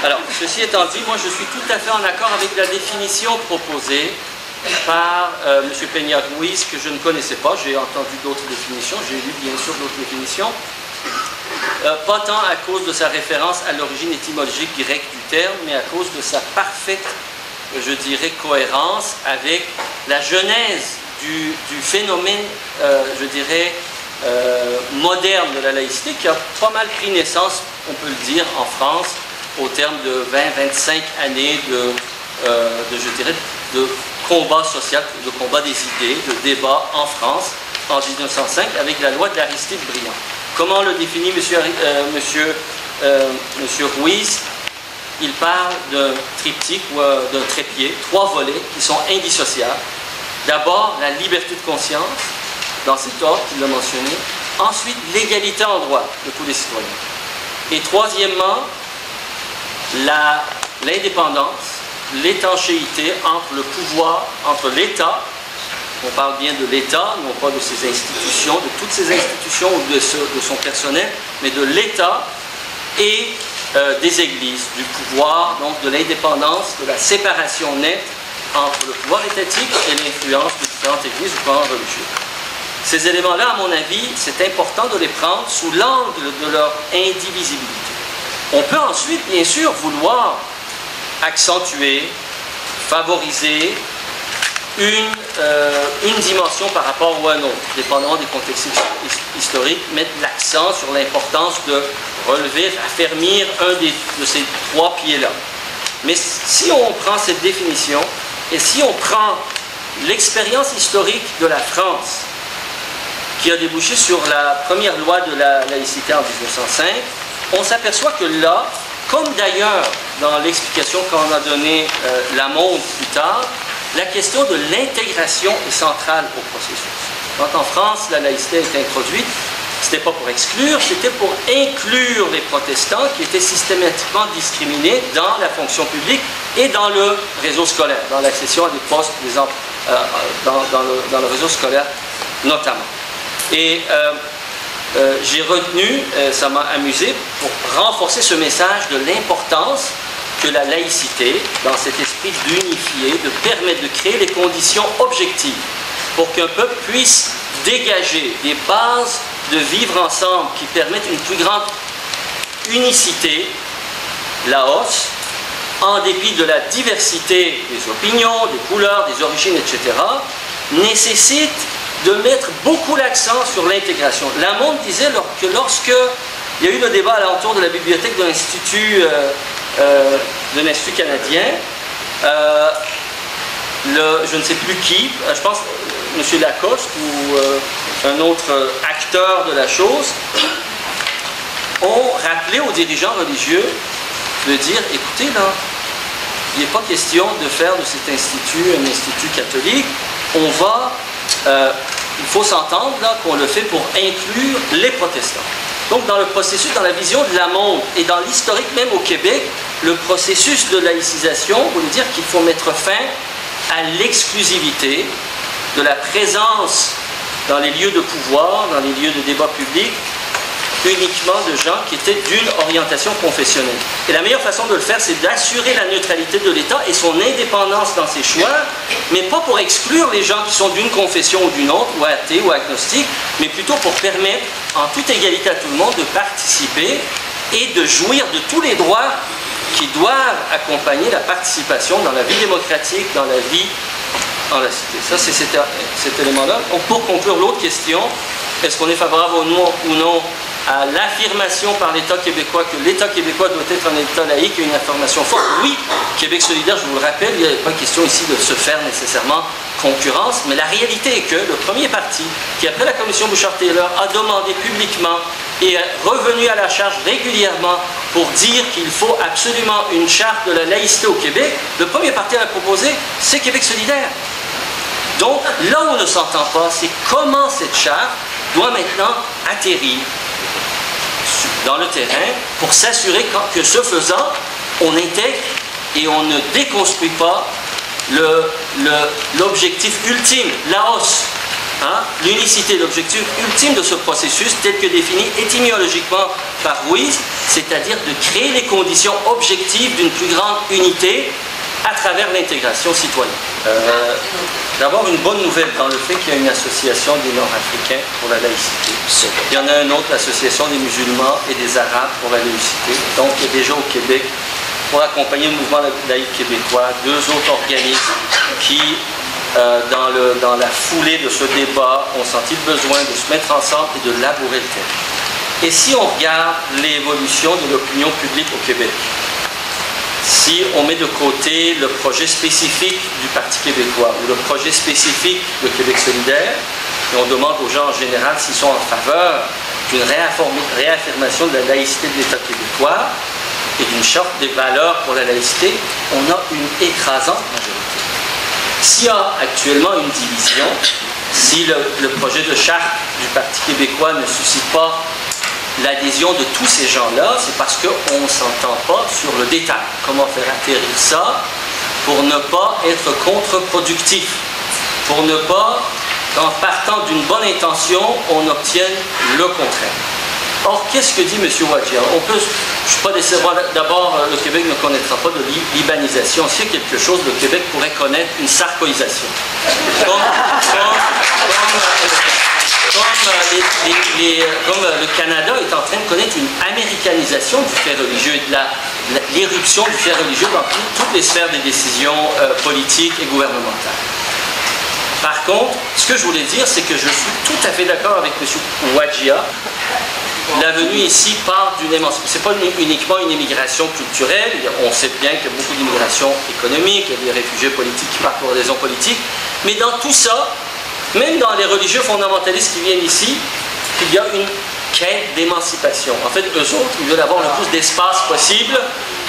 Alors, ceci étant dit, moi je suis tout à fait en accord avec la définition proposée par M. Peña-Ruiz, que je ne connaissais pas. J'ai entendu d'autres définitions, j'ai lu bien sûr d'autres définitions. Pas tant à cause de sa référence à l'origine étymologique grecque du terme, mais à cause de sa parfaite, je dirais, cohérence avec la genèse du phénomène, je dirais, moderne de la laïcité, qui a pas mal pris naissance, on peut le dire, en France, au terme de 20-25 années je dirais, de combat social, de combat des idées, de débat en France, en 1905, avec la loi de l'Aristide Briand. Comment le définit monsieur Ruiz? Il parle d'un triptyque ou d'un trépied, 3 volets qui sont indissociables. D'abord, la liberté de conscience, dans cet ordre qu'il a mentionné. Ensuite, l'égalité en droit de tous les citoyens. Et troisièmement, l'indépendance, l'étanchéité entre le pouvoir, entre l'État, on parle bien de l'État, non pas de ses institutions, de toutes ses institutions ou de son personnel, mais de l'État et des églises, du pouvoir, donc de l'indépendance, de la séparation nette entre le pouvoir étatique et l'influence de différentes églises ou courants religieux. Ces éléments-là, à mon avis, c'est important de les prendre sous l'angle de leur indivisibilité. On peut ensuite, bien sûr, vouloir accentuer, favoriser une dimension par rapport à un autre, dépendamment des contextes historiques, mettre l'accent sur l'importance de relever, affermir un de ces 3 pieds-là. Mais si on prend cette définition, et si on prend l'expérience historique de la France, qui a débouché sur la première loi de la laïcité en 1905, on s'aperçoit que là, comme d'ailleurs dans l'explication qu'on a donnée Lamonde plus tard, la question de l'intégration est centrale au processus. Quand en France, la laïcité est introduite, ce n'était pas pour exclure, c'était pour inclure les protestants qui étaient systématiquement discriminés dans la fonction publique et dans le réseau scolaire, dans l'accession à des postes, par exemple, dans le réseau scolaire notamment. Et j'ai retenu, ça m'a amusé, pour renforcer ce message de l'importance que la laïcité, dans cet esprit d'unifier, de permettre de créer les conditions objectives pour qu'un peuple puisse dégager des bases de vivre ensemble qui permettent une plus grande unicité, Laos, en dépit de la diversité des opinions, des couleurs, des origines, etc., nécessite de mettre beaucoup l'accent sur l'intégration. Lamonde disait que lorsque il y a eu le débat alentour de la bibliothèque de l'Institut canadien, je ne sais plus qui, je pense M. Lacoste ou un autre acteur de la chose, ont rappelé aux dirigeants religieux de dire, écoutez là, il n'est pas question de faire de cet institut un institut catholique, il faut s'entendre là qu'on le fait pour inclure les protestants. Donc dans le processus, dans la vision de Lamonde et dans l'historique même au Québec, le processus de laïcisation voulait dire qu'il faut mettre fin à l'exclusivité de la présence dans les lieux de pouvoir, dans les lieux de débat public, uniquement de gens qui étaient d'une orientation confessionnelle. Et la meilleure façon de le faire, c'est d'assurer la neutralité de l'État et son indépendance dans ses choix, mais pas pour exclure les gens qui sont d'une confession ou d'une autre, ou athées ou agnostiques, mais plutôt pour permettre, en toute égalité à tout le monde, de participer et de jouir de tous les droits qui doivent accompagner la participation dans la vie démocratique, dans la vie en la cité. Ça, c'est cet élément-là. Donc, pour conclure, l'autre question, est-ce qu'on est favorable ou non à l'affirmation par l'État québécois que l'État québécois doit être un État laïque et une affirmation forte? Oui, Québec solidaire, je vous le rappelle, il n'y a pas question ici de se faire nécessairement concurrence, mais la réalité est que le premier parti, qui après la commission Bouchard-Taylor a demandé publiquement et est revenu à la charge régulièrement pour dire qu'il faut absolument une charte de la laïcité au Québec, le premier parti à la proposer, c'est Québec solidaire. Donc, là où on ne s'entend pas, c'est comment cette charte doit maintenant atterrir dans le terrain pour s'assurer que ce faisant, on intègre et on ne déconstruit pas l'objectif ultime, Laos, l'unicité, l'objectif ultime de ce processus tel que défini étymologiquement par Ruiz, c'est-à-dire de créer les conditions objectives d'une plus grande unité à travers l'intégration citoyenne. D'abord, une bonne nouvelle dans le fait qu'il y a une association des Nord-Africains pour la laïcité. Il y en a une autre, l'association des musulmans et des arabes pour la laïcité. Donc, il y a déjà au Québec, pour accompagner le mouvement laïque québécois, 2 autres organismes qui, dans la foulée de ce débat, ont senti le besoin de se mettre ensemble et de labourer le terrain. Et si on regarde l'évolution de l'opinion publique au Québec, si on met de côté le projet spécifique du Parti québécois ou le projet spécifique de Québec solidaire, et on demande aux gens en général s'ils sont en faveur d'une réaffirmation de la laïcité de l'État québécois et d'une charte des valeurs pour la laïcité, on a une écrasante majorité. S'il y a actuellement une division, si le projet de charte du Parti québécois ne suscite pas l'adhésion de tous ces gens-là, c'est parce qu'on ne s'entend pas sur le détail. Comment faire atterrir ça pour ne pas être contre-productif, pour ne pas, en partant d'une bonne intention, on obtienne le contraire. Or, qu'est-ce que dit M. Wadjia? Je ne suis pas décevant. D'abord, le Québec ne connaîtra pas de libanisation. S'il y a quelque chose, le Québec pourrait connaître une sarkoïsation. Comme le Canada est en train de connaître une américanisation du fait religieux et de l'éruption du fait religieux dans toutes les sphères des décisions politiques et gouvernementales. Par contre, ce que je voulais dire, c'est que je suis tout à fait d'accord avec M. Wadjia. La venue ici part d'une émancipation. Ce n'est pas uniquement une immigration culturelle. On sait bien qu'il y a beaucoup d'immigration économique, il y a des réfugiés politiques qui partent pour des raisons politiques. Mais dans tout ça, même dans les religieux fondamentalistes qui viennent ici, il y a une quête d'émancipation. En fait, eux autres, ils veulent avoir le plus d'espace possible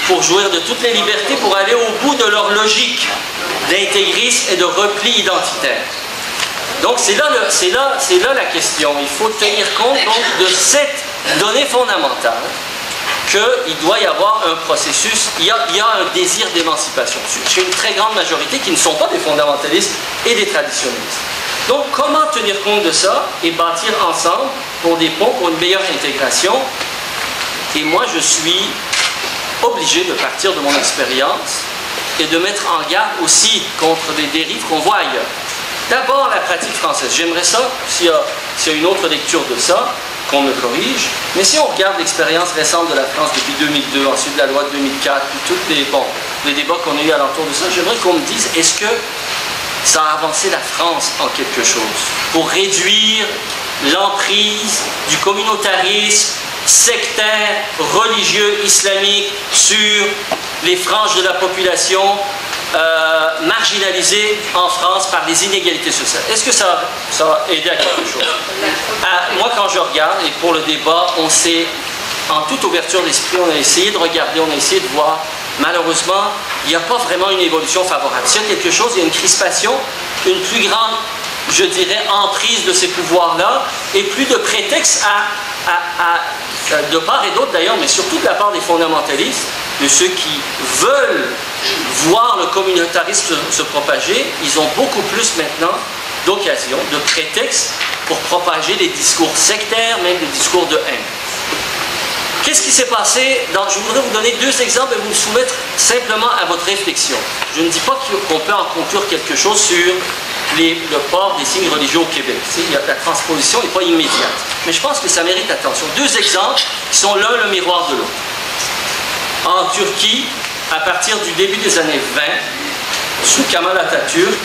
pour jouir de toutes les libertés, pour aller au bout de leur logique d'intégrisme et de repli identitaire. Donc c'est là la question. Il faut tenir compte donc de cette donnée fondamentale qu'il doit y avoir un processus, il y a un désir d'émancipation chez une très grande majorité qui ne sont pas des fondamentalistes et des traditionnalistes. Donc comment tenir compte de ça et bâtir ensemble pour des ponts, pour une meilleure intégration? Et moi je suis obligé de partir de mon expérience et de mettre en garde aussi contre des dérives qu'on voit ailleurs. D'abord, la pratique française. J'aimerais ça, s'il y a une autre lecture de ça, qu'on me corrige. Mais si on regarde l'expérience récente de la France depuis 2002, ensuite la loi de 2004, puis tous les débats qu'on a eu alentour de ça, j'aimerais qu'on me dise, est-ce que ça a avancé la France en quelque chose pour réduire l'emprise du communautarisme sectaire, religieux, islamique sur les franges de la population marginalisées en France par les inégalités sociales. Est-ce que ça a aidé à quelque chose? Moi, quand je regarde, et pour le débat, on s'est, en toute ouverture d'esprit, on a essayé de regarder, on a essayé de voir. Malheureusement, il n'y a pas vraiment une évolution favorable. S'il y a quelque chose, il y a une crispation, une plus grande, je dirais, emprise de ces pouvoirs-là, et plus de prétexte de part et d'autre d'ailleurs, mais surtout de la part des fondamentalistes, de ceux qui veulent voir le communautarisme se propager, ils ont beaucoup plus maintenant d'occasions, de prétextes pour propager des discours sectaires, même des discours de haine. Qu'est-ce qui s'est passé? Je voudrais vous donner 2 exemples et vous soumettre simplement à votre réflexion. Je ne dis pas qu'on peut en conclure quelque chose sur le port des signes religieux au Québec. La transposition n'est pas immédiate. Mais je pense que ça mérite attention. 2 exemples qui sont l'un le miroir de l'autre. En Turquie, à partir du début des années 20, sous Kemal Atatürk,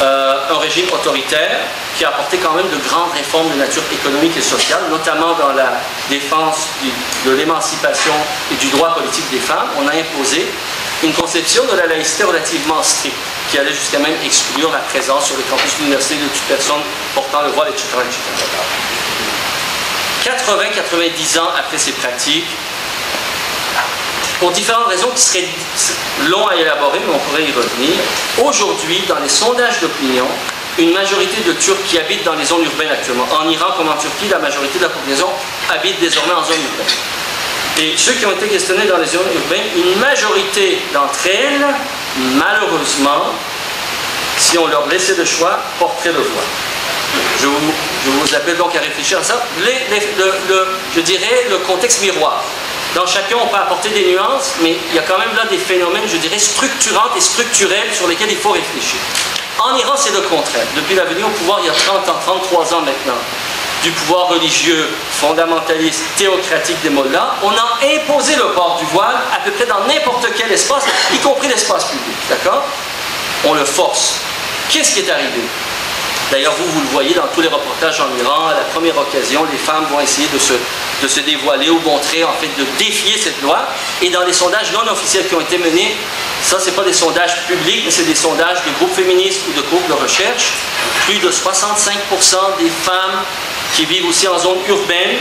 un régime autoritaire qui a apporté quand même de grandes réformes de nature économique et sociale, notamment dans la défense de l'émancipation et du droit politique des femmes. On a imposé une conception de la laïcité relativement stricte, qui allait jusqu'à même exclure la présence sur le campus de l'université de toute personne portant le voile, etc. 80-90 ans après ces pratiques, pour différentes raisons qui seraient longs à élaborer, mais on pourrait y revenir. Aujourd'hui, dans les sondages d'opinion, une majorité de Turcs qui habitent dans les zones urbaines actuellement. En Iran comme en Turquie, la majorité de la population habite désormais en zone urbaine. Et ceux qui ont été questionnés dans les zones urbaines, une majorité d'entre elles, malheureusement, si on leur laissait le choix, porteraient le voile. Je vous appelle donc à réfléchir à ça. Je dirais le contexte miroir. Dans chacun, on peut apporter des nuances, mais il y a quand même là des phénomènes, je dirais, structurants et structurels sur lesquels il faut réfléchir. En Iran, c'est le contraire. Depuis la venue au pouvoir, il y a 30 ans, 33 ans maintenant, du pouvoir religieux, fondamentaliste, théocratique des mollahs, on a imposé le port du voile à peu près dans n'importe quel espace, y compris l'espace public. D'accord? On le force. Qu'est-ce qui est arrivé? D'ailleurs, vous le voyez dans tous les reportages en Iran, à la première occasion, les femmes vont essayer de se dévoiler ou montrer, en fait, de défier cette loi. Et dans les sondages non officiels qui ont été menés, ça, ce n'est pas des sondages publics, mais c'est des sondages de groupes féministes ou de groupes de recherche. Plus de 65% des femmes qui vivent aussi en zone urbaine,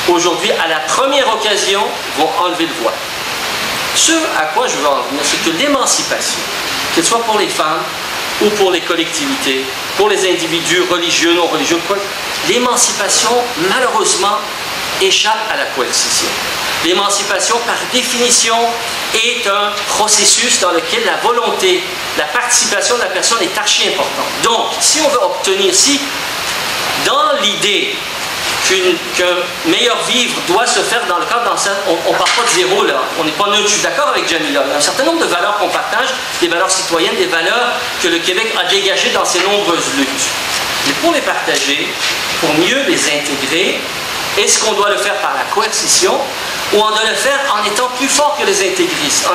aujourd'hui, à la première occasion, vont enlever le voile. Ce à quoi je veux en venir, c'est que l'émancipation, qu'elle soit pour les femmes, ou pour les collectivités, pour les individus religieux, non religieux, l'émancipation, malheureusement, échappe à la coercition. L'émancipation, par définition, est un processus dans lequel la volonté, la participation de la personne est archi importante. Donc, si on veut obtenir, si dans l'idée qu'un meilleur vivre doit se faire dans le cadre on ne part pas de zéro là, on n'est pas neutre, je suis d'accord avec Jamila, il y a un certain nombre de valeurs qu'on partage, des valeurs citoyennes, des valeurs que le Québec a dégagées dans ses nombreuses luttes. Mais pour les partager, pour mieux les intégrer, est-ce qu'on doit le faire par la coercition ou on doit le faire en étant plus fort que les intégristes,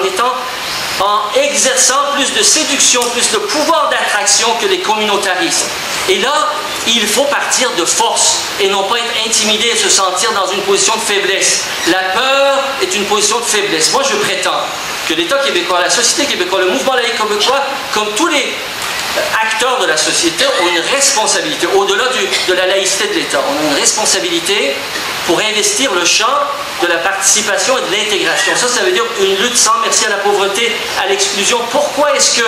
en exerçant plus de séduction, plus de pouvoir d'attraction que les communautaristes. Et là, il faut partir de force et non pas être intimidé et se sentir dans une position de faiblesse. La peur est une position de faiblesse. Moi, je prétends que l'État québécois, la société québécoise, le mouvement laïque québécois, comme tous les acteurs de la société, ont une responsabilité. Au-delà de la laïcité de l'État, on a une responsabilité pour investir le champ de la participation et de l'intégration. Ça veut dire une lutte sans merci à la pauvreté, à l'exclusion. Pourquoi est-ce que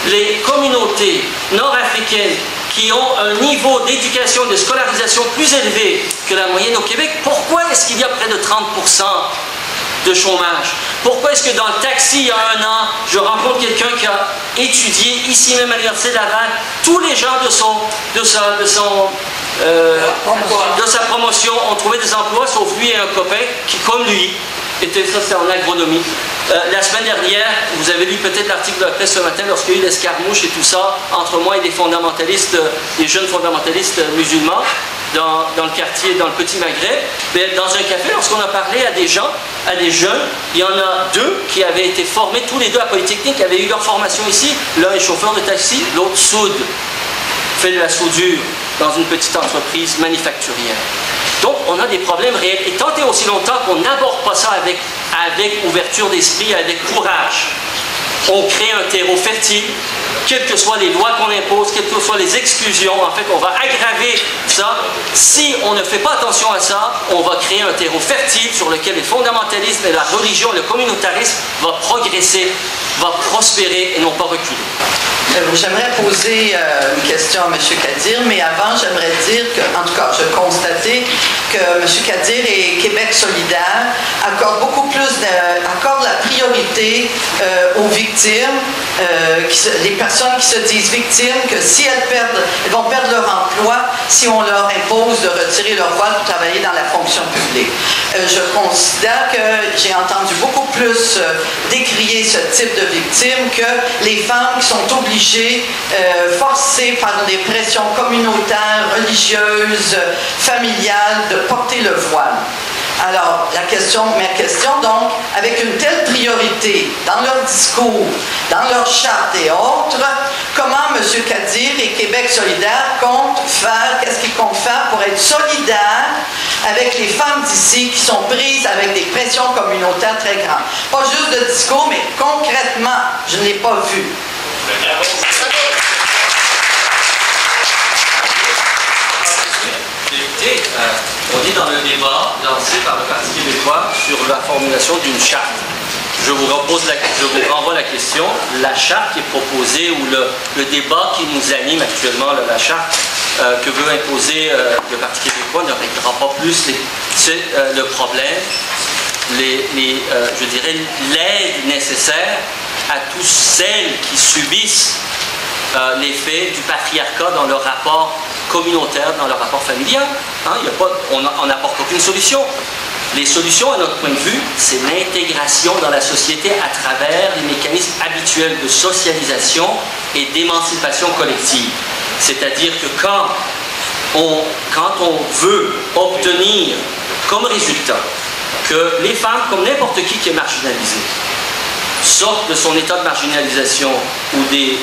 les communautés nord-africaines qui ont un niveau d'éducation, de scolarisation plus élevé que la moyenne au Québec, pourquoi est-ce qu'il y a près de 30% de chômage? Pourquoi est-ce que dans le taxi, il y a un an, je rencontre quelqu'un qui a étudié ici même à l'Université de Laval, tous les gens de sa promotion ont trouvé des emplois, sauf lui et un copain qui, comme lui, ça c'est en agronomie. La semaine dernière, vous avez lu peut-être l'article de la presse ce matin lorsqu'il y a eu l'escarmouche et tout ça entre moi et des fondamentalistes, des jeunes fondamentalistes musulmans dans le quartier, dans le Petit Maghreb. Dans un café, lorsqu'on a parlé à des gens, à des jeunes, il y en a deux qui avaient été formés, tous les deux à Polytechnique, qui avaient eu leur formation ici. L'un est chauffeur de taxi, l'autre soude, fait de la soudure dans une petite entreprise manufacturière. Donc, on a des problèmes réels. Et tant et aussi longtemps qu'on n'aborde pas ça avec ouverture d'esprit, avec courage, on crée un terreau fertile, quelles que soient les lois qu'on impose, quelles que soient les exclusions, en fait, on va aggraver ça. Si on ne fait pas attention à ça, on va créer un terreau fertile sur lequel le fondamentalisme et la religion, le communautarisme va progresser, va prospérer et non pas reculer. J'aimerais poser une question à M. Kadir, mais avant, j'aimerais dire que, en tout cas, je constatais que M. Kadir et Québec solidaire accordent beaucoup plus accordent la priorité aux victimes, les personnes qui se disent victimes, que si elles vont perdre leur emploi si on leur impose de retirer leur voile pour travailler dans la fonction publique. Je considère que j'ai entendu beaucoup plus décrier ce type de victimes que les femmes qui sont obligées, forcées par des pressions communautaires, religieuses, familiales, de porter le voile. Alors, ma question donc, avec une telle priorité dans leur discours, dans leur charte et autres, comment M. Kadir et Québec solidaire comptent faire, qu'est-ce qu'ils comptent faire pour être solidaires avec les femmes d'ici qui sont prises avec des pressions communautaires très grandes? Pas juste de discours, mais concrètement, je ne l'ai pas vu. Écoutez, on est dans le débat lancé par le Parti québécois sur la formulation d'une charte. Je vous renvoie la question. La charte qui est proposée ou le débat qui nous anime actuellement, la charte que veut imposer le Parti québécois ne réglera pas plus le problème, je dirais l'aide nécessaire à tous celles qui subissent l'effet du patriarcat dans leur rapport communautaire, dans leur rapport familial. Hein, on n'apporte aucune solution. Les solutions, à notre point de vue, c'est l'intégration dans la société à travers les mécanismes habituels de socialisation et d'émancipation collective. C'est-à-dire que quand on veut obtenir comme résultat que les femmes, comme n'importe qui est marginalisé, sortent de son état de marginalisation ou des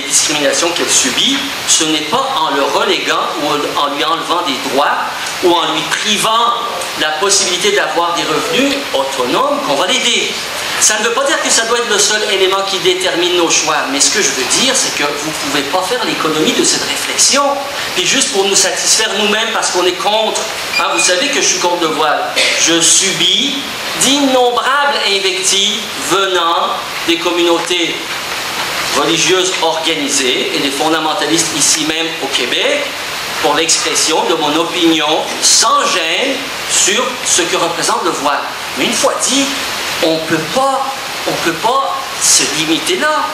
discriminations qu'elle subit, ce n'est pas en le reléguant ou en lui enlevant des droits ou en lui privant la possibilité d'avoir des revenus autonomes qu'on va l'aider. Ça ne veut pas dire que ça doit être le seul élément qui détermine nos choix, mais ce que je veux dire, c'est que vous ne pouvez pas faire l'économie de cette réflexion, puis juste pour nous satisfaire nous-mêmes parce qu'on est contre. Hein, vous savez que je suis contre le voile. Je subis d'innombrables invectives venant des communautés religieuses organisées et des fondamentalistes ici même au Québec pour l'expression de mon opinion sans gêne sur ce que représente le voile. Mais une fois dit, on ne peut pas se limiter là.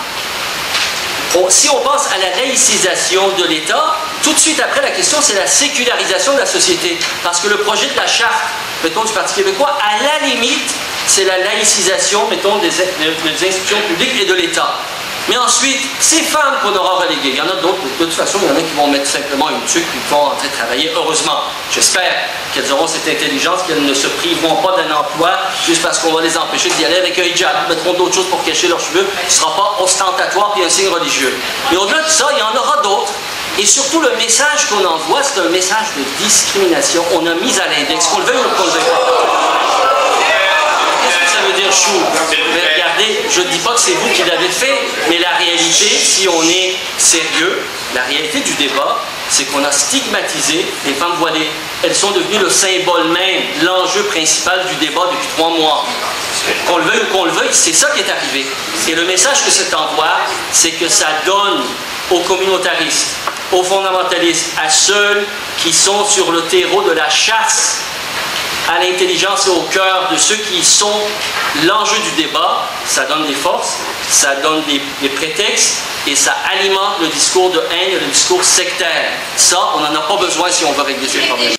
Si on pense à la laïcisation de l'État, tout de suite après, la question, c'est la sécularisation de la société. Parce que le projet de la charte, mettons, du Parti québécois, à la limite, c'est la laïcisation, mettons, des institutions publiques et de l'État. Mais ensuite, ces femmes qu'on aura reléguées, il y en a d'autres, de toute façon, il y en a qui vont mettre simplement une tuque et qui vont rentrer travailler, heureusement. J'espère qu'elles auront cette intelligence, qu'elles ne se priveront pas d'un emploi juste parce qu'on va les empêcher d'y aller avec un hijab. Ils mettront d'autres choses pour cacher leurs cheveux, ce ne sera pas ostentatoire et un signe religieux. Mais au-delà de ça, il y en aura d'autres. Et surtout, le message qu'on envoie, c'est un message de discrimination. On a mis à l'index, qu'on le veuille ou qu'on le veuille pas. Ça veut dire chou. Mais regardez, je ne dis pas que c'est vous qui l'avez fait, mais la réalité, si on est sérieux, la réalité du débat, c'est qu'on a stigmatisé les femmes voilées. Elles sont devenues le symbole même, l'enjeu principal du débat depuis 3 mois. Qu'on le veuille ou qu'on le veuille, c'est ça qui est arrivé. Et le message que cet envoie, c'est que ça donne aux communautaristes, aux fondamentalistes, à ceux qui sont sur le terreau de la chasse à l'intelligence et au cœur de ceux qui sont l'enjeu du débat, ça donne des forces, ça donne des prétextes et ça alimente le discours de haine et le discours sectaire. Ça, on n'en a pas besoin si on veut régler ces problèmes.